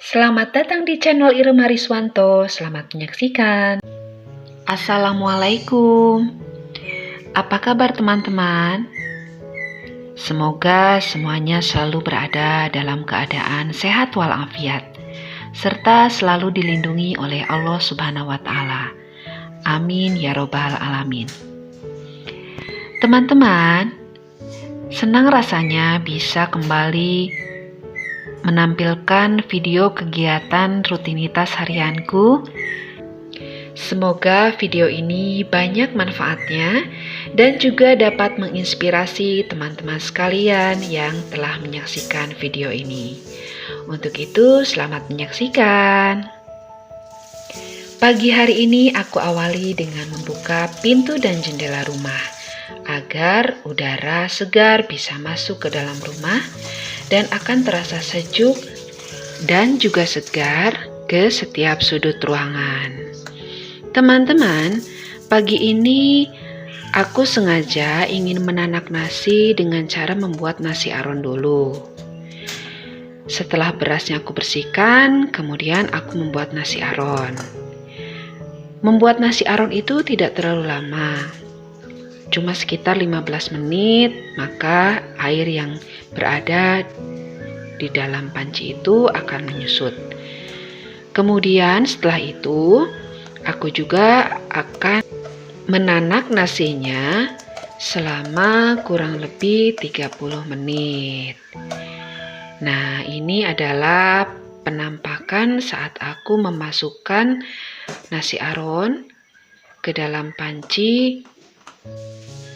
Selamat datang di channel Irma Riswanto. Selamat menyaksikan. Assalamualaikum. Apa kabar teman-teman? Semoga semuanya selalu berada dalam keadaan sehat walafiat, serta selalu dilindungi oleh Allah Subhanahu wa Ta'ala. Amin ya Robbal Alamin. Teman-teman, senang rasanya bisa kembali menampilkan video kegiatan rutinitas harianku. Semoga video ini banyak manfaatnya dan juga dapat menginspirasi teman-teman sekalian yang telah menyaksikan video ini. Untuk itu, selamat menyaksikan. Pagi hari ini aku awali dengan membuka pintu dan jendela rumah agar udara segar bisa masuk ke dalam rumah dan akan terasa sejuk dan juga segar ke setiap sudut ruangan. Teman-teman, pagi ini aku sengaja ingin menanak nasi dengan cara membuat nasi aron dulu. Setelah berasnya aku bersihkan, kemudian aku membuat nasi aron. Membuat nasi aron itu tidak terlalu lama, cuma sekitar 15 menit, maka air yang berada di dalam panci itu akan menyusut. Kemudian setelah itu, aku juga akan menanak nasinya selama kurang lebih 30 menit. Nah, ini adalah penampakan saat aku memasukkan nasi aron ke dalam panci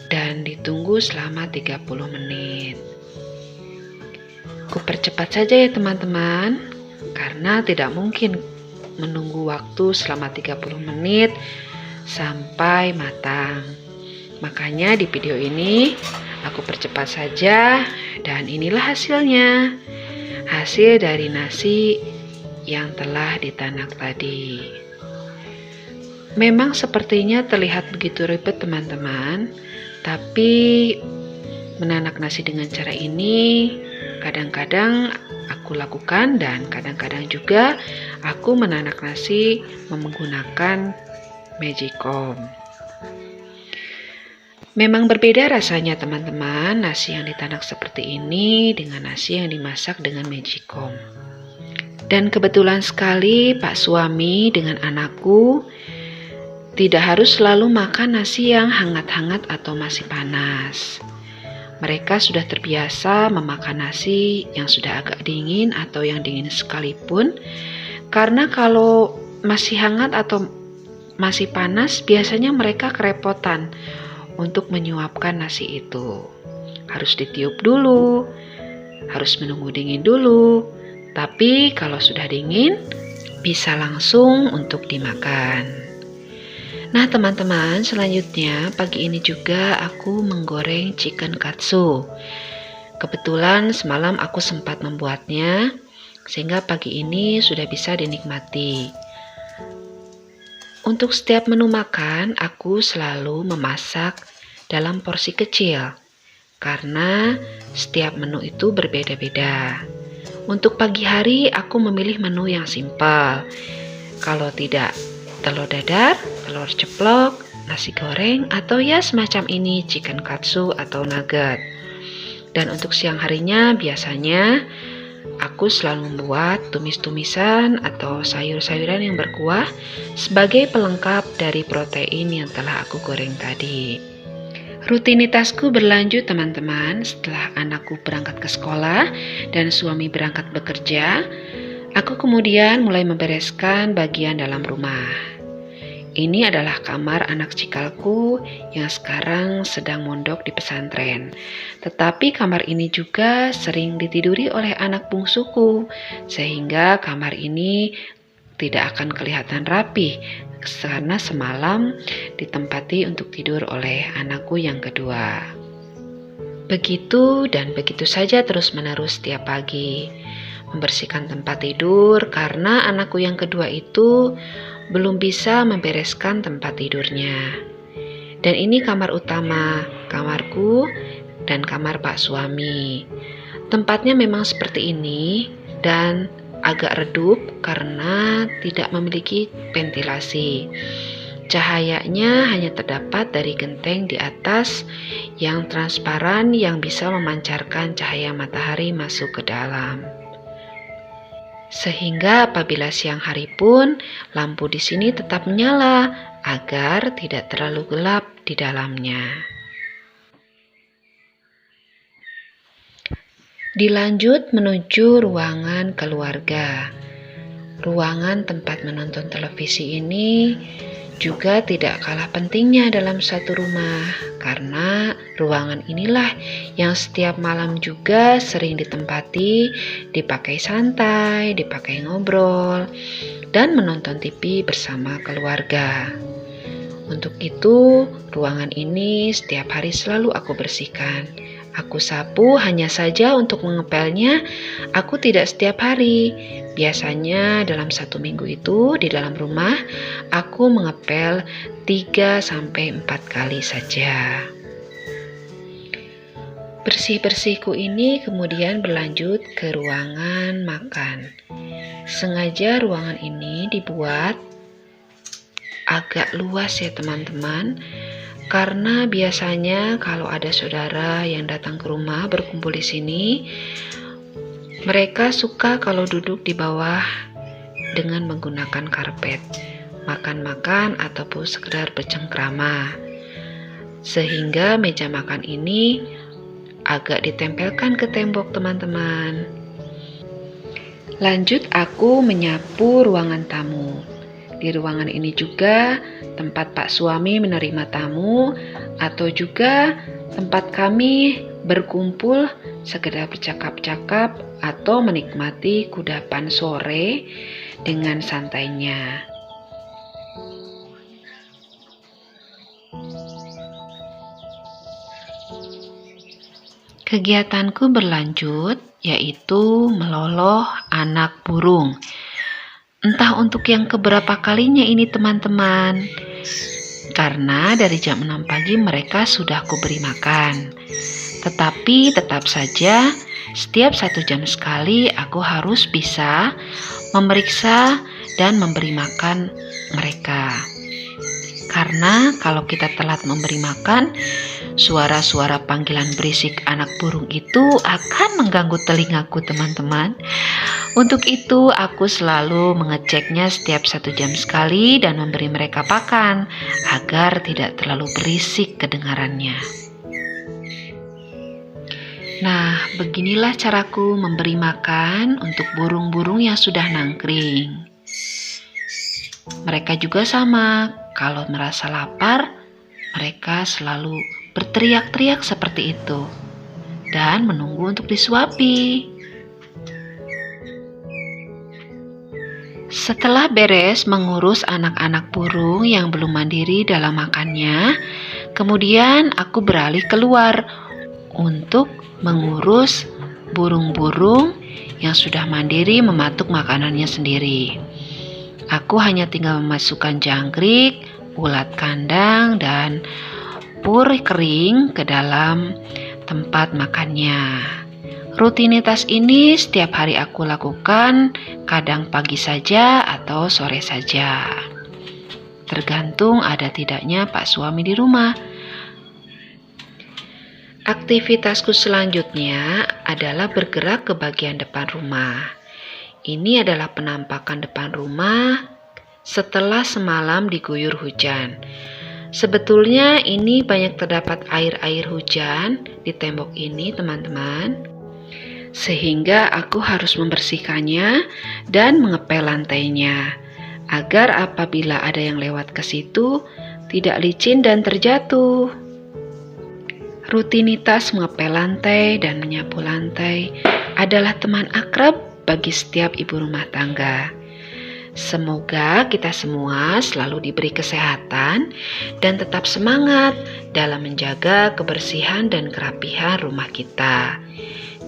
dan ditunggu selama 30 menit. Kupercepat saja ya teman-teman, karena tidak mungkin menunggu waktu selama 30 menit sampai matang. Makanya di video ini aku percepat saja dan inilah hasilnya. Hasil dari nasi yang telah ditanak tadi. Memang sepertinya terlihat begitu ribet teman-teman, tapi menanak nasi dengan cara ini kadang-kadang aku lakukan dan kadang-kadang juga aku menanak nasi menggunakan Magicom. Memang berbeda rasanya teman-teman, nasi yang ditanak seperti ini dengan nasi yang dimasak dengan Magicom. Dan kebetulan sekali Pak suami dengan anakku tidak harus selalu makan nasi yang hangat-hangat atau masih panas. Mereka sudah terbiasa memakan nasi yang sudah agak dingin atau yang dingin sekalipun, karena kalau masih hangat atau masih panas, biasanya mereka kerepotan untuk menyuapkan nasi itu. Harus ditiup dulu, harus menunggu dingin dulu, tapi kalau sudah dingin, bisa langsung untuk dimakan. Nah teman-teman, selanjutnya pagi ini juga aku menggoreng chicken katsu. Kebetulan semalam aku sempat membuatnya, sehingga pagi ini sudah bisa dinikmati. Untuk setiap menu makan, aku selalu memasak dalam porsi kecil, karena setiap menu itu berbeda-beda. Untuk pagi hari, aku memilih menu yang simpel. Kalau tidak telur dadar, telur ceplok, nasi goreng, atau ya semacam ini chicken katsu atau nugget. Dan untuk siang harinya biasanya aku selalu membuat tumis-tumisan atau sayur-sayuran yang berkuah sebagai pelengkap dari protein yang telah aku goreng tadi. Rutinitasku berlanjut teman-teman setelah anakku berangkat ke sekolah dan suami berangkat bekerja. Aku kemudian mulai membereskan bagian dalam rumah. Ini adalah kamar anak cikalku yang sekarang sedang mondok di pesantren. Tetapi kamar ini juga sering ditiduri oleh anak bungsuku, sehingga kamar ini tidak akan kelihatan rapi karena semalam ditempati untuk tidur oleh anakku yang kedua. Begitu dan begitu saja terus-menerus setiap pagi. Membersihkan tempat tidur karena anakku yang kedua itu belum bisa membereskan tempat tidurnya. Dan ini kamar utama, kamarku dan kamar Pak suami. Tempatnya memang seperti ini dan agak redup karena tidak memiliki ventilasi. Cahayanya hanya terdapat dari genteng di atas yang transparan yang bisa memancarkan cahaya matahari masuk ke dalam. Sehingga apabila siang hari pun lampu di sini tetap menyala agar tidak terlalu gelap di dalamnya. Dilanjut menuju ruangan keluarga. Ruangan tempat menonton televisi ini juga tidak kalah pentingnya dalam satu rumah, karena ruangan inilah yang setiap malam juga sering ditempati, dipakai santai, dipakai ngobrol, dan menonton TV bersama keluarga. Untuk itu, ruangan ini setiap hari selalu aku bersihkan. Aku sapu hanya saja untuk mengepelnya, aku tidak setiap hari. Biasanya dalam 1 minggu itu di dalam rumah, aku mengepel 3-4 kali saja. Bersih-bersihku ini kemudian berlanjut ke ruangan makan. Sengaja ruangan ini dibuat agak luas ya teman-teman, karena biasanya kalau ada saudara yang datang ke rumah berkumpul di sini, mereka suka kalau duduk di bawah dengan menggunakan karpet, makan-makan ataupun sekedar bercengkrama. Sehingga meja makan ini agak ditempelkan ke tembok teman-teman. Lanjut aku menyapu ruangan tamu. Di ruangan ini juga tempat Pak suami menerima tamu atau juga tempat kami berkumpul sekedar bercakap-cakap atau menikmati kudapan sore dengan santainya. Kegiatanku berlanjut yaitu meloloh anak burung. Entah untuk yang keberapa kalinya ini teman-teman, karena dari jam 6 pagi mereka sudah aku beri makan. Tetapi tetap saja setiap 1 jam sekali aku harus bisa memeriksa dan memberi makan mereka. Karena kalau kita telat memberi makan, suara-suara panggilan berisik anak burung itu akan mengganggu telingaku teman-teman. Untuk itu aku selalu mengeceknya setiap 1 jam sekali dan memberi mereka pakan agar tidak terlalu berisik kedengarannya. Nah, beginilah caraku memberi makan untuk burung-burung yang sudah nangkring. Mereka juga sama, kalau merasa lapar, mereka selalu berteriak-teriak seperti itu dan menunggu untuk disuapi. Setelah beres mengurus anak-anak burung yang belum mandiri dalam makannya, kemudian aku beralih keluar untuk mengurus burung-burung yang sudah mandiri mematuk makanannya sendiri. Aku hanya tinggal memasukkan jangkrik, ulat kandang, dan pur kering ke dalam tempat makannya. Rutinitas ini setiap hari aku lakukan, kadang pagi saja atau sore saja. Tergantung ada tidaknya Pak suami di rumah. Aktivitasku selanjutnya adalah bergerak ke bagian depan rumah. Ini adalah penampakan depan rumah setelah semalam diguyur hujan. Sebetulnya ini banyak terdapat air-air hujan di tembok ini teman-teman. Sehingga aku harus membersihkannya dan mengepel lantainya agar apabila ada yang lewat ke situ tidak licin dan terjatuh. Rutinitas mengepel lantai dan menyapu lantai adalah teman akrab bagi setiap ibu rumah tangga. Semoga kita semua selalu diberi kesehatan dan tetap semangat dalam menjaga kebersihan dan kerapihan rumah kita.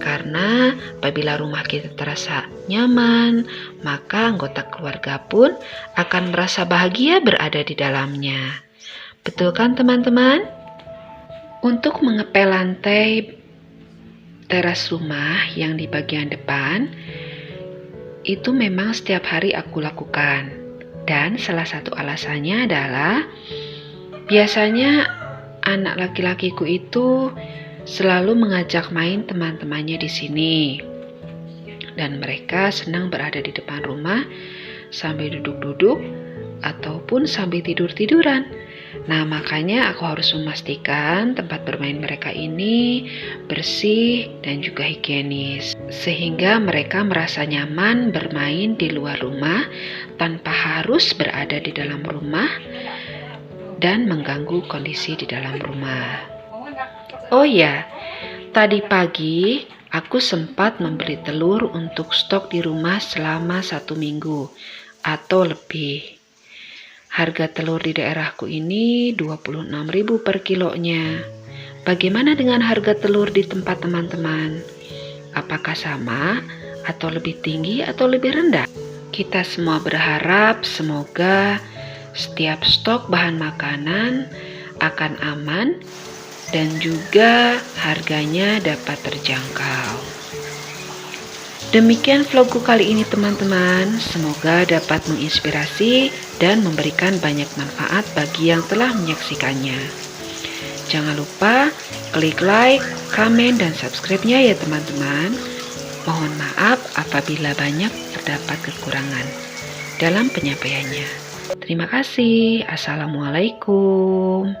Karena apabila rumah kita terasa nyaman, maka anggota keluarga pun akan merasa bahagia berada di dalamnya. Betul kan teman-teman? Untuk mengepel lantai teras rumah yang di bagian depan, itu memang setiap hari aku lakukan. Dan salah satu alasannya adalah biasanya anak laki-lakiku itu selalu mengajak main teman-temannya di sini. Dan mereka senang berada di depan rumah sambil duduk-duduk ataupun sambil tidur-tiduran. Nah, makanya aku harus memastikan tempat bermain mereka ini bersih dan juga higienis, sehingga mereka merasa nyaman bermain di luar rumah tanpa harus berada di dalam rumah dan mengganggu kondisi di dalam rumah. Oh ya, tadi pagi aku sempat membeli telur untuk stok di rumah selama 1 minggu atau lebih. Harga telur di daerahku ini 26.000 per kilonya. Bagaimana dengan harga telur di tempat teman-teman? Apakah sama atau lebih tinggi atau lebih rendah? Kita semua berharap semoga setiap stok bahan makanan akan aman dan juga harganya dapat terjangkau. Demikian vlogku kali ini teman-teman, semoga dapat menginspirasi dan memberikan banyak manfaat bagi yang telah menyaksikannya. Jangan lupa klik like, komen, dan subscribe-nya ya teman-teman. Mohon maaf apabila banyak terdapat kekurangan dalam penyampaiannya. Terima kasih. Assalamualaikum.